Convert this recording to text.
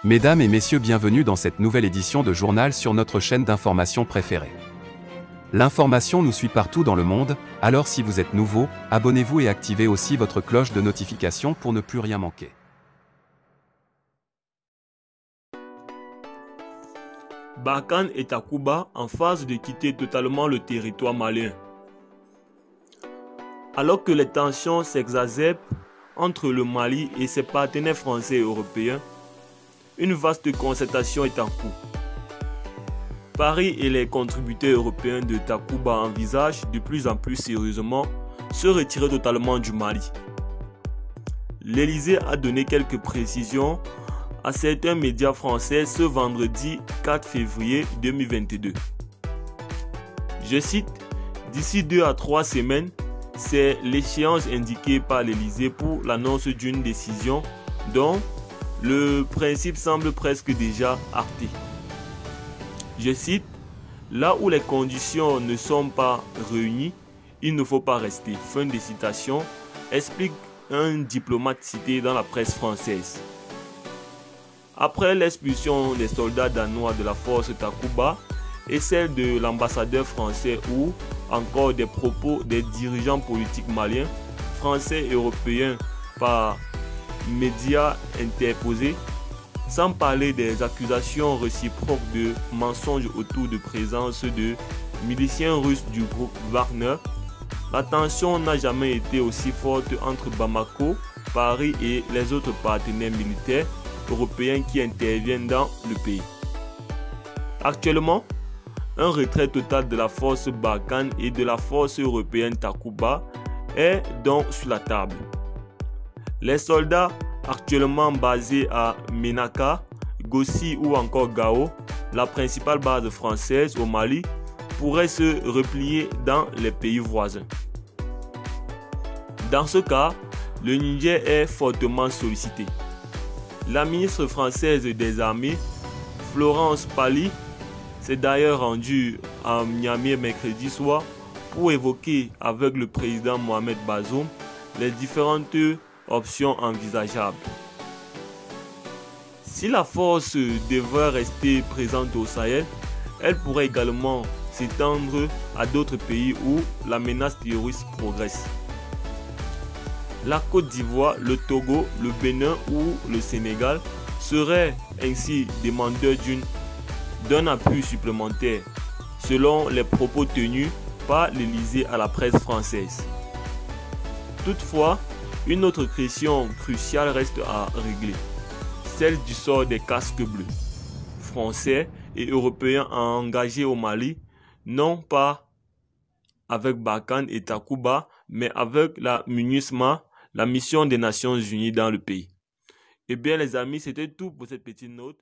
Mesdames et messieurs, bienvenue dans cette nouvelle édition de journal sur notre chaîne d'information préférée. L'information nous suit partout dans le monde, alors si vous êtes nouveau, abonnez-vous et activez aussi votre cloche de notification pour ne plus rien manquer. Barkhane et Takuba en phase de quitter totalement le territoire malien. Alors que les tensions s'exacerbent entre le Mali et ses partenaires français et européens, une vaste concertation est en cours. Paris et les contributeurs européens de Takuba envisagent de plus en plus sérieusement se retirer totalement du Mali. L'Élysée a donné quelques précisions à certains médias français ce vendredi 4 février 2022. Je cite, « D'ici 2 à 3 semaines, c'est l'échéance indiquée par l'Élysée pour l'annonce d'une décision dont le principe semble presque déjà acté. » Je cite, « Là où les conditions ne sont pas réunies, il ne faut pas rester. » Fin de citation, explique un diplomate cité dans la presse française. Après l'expulsion des soldats danois de la force Takuba et celle de l'ambassadeur français ou encore des propos des dirigeants politiques maliens, français et européens par médias interposés, sans parler des accusations réciproques de mensonges autour de présence de miliciens russes du groupe Wagner, la tension n'a jamais été aussi forte entre Bamako, Paris et les autres partenaires militaires européens qui interviennent dans le pays. Actuellement, un retrait total de la force Barkhane et de la force européenne Takuba est donc sur la table. Les soldats actuellement basés à Ménaka, Gossi ou encore Gao, la principale base française au Mali, pourraient se replier dans les pays voisins. Dans ce cas, le Niger est fortement sollicité. La ministre française des Armées, Florence Pally, s'est d'ailleurs rendue à Niamey mercredi soir pour évoquer avec le président Mohamed Bazoum les différentes options envisageables. Si la force devrait rester présente au Sahel, elle pourrait également s'étendre à d'autres pays où la menace terroriste progresse. La Côte d'Ivoire, le Togo, le Bénin ou le Sénégal seraient ainsi demandeurs d'un appui supplémentaire, selon les propos tenus par l'Élysée à la presse française. Toutefois, une autre question cruciale reste à régler, celle du sort des casques bleus, français et européens engagés au Mali, non pas avec Barkhane et Takuba, mais avec la MINUSMA, la mission des Nations Unies dans le pays. Eh bien les amis, c'était tout pour cette petite note.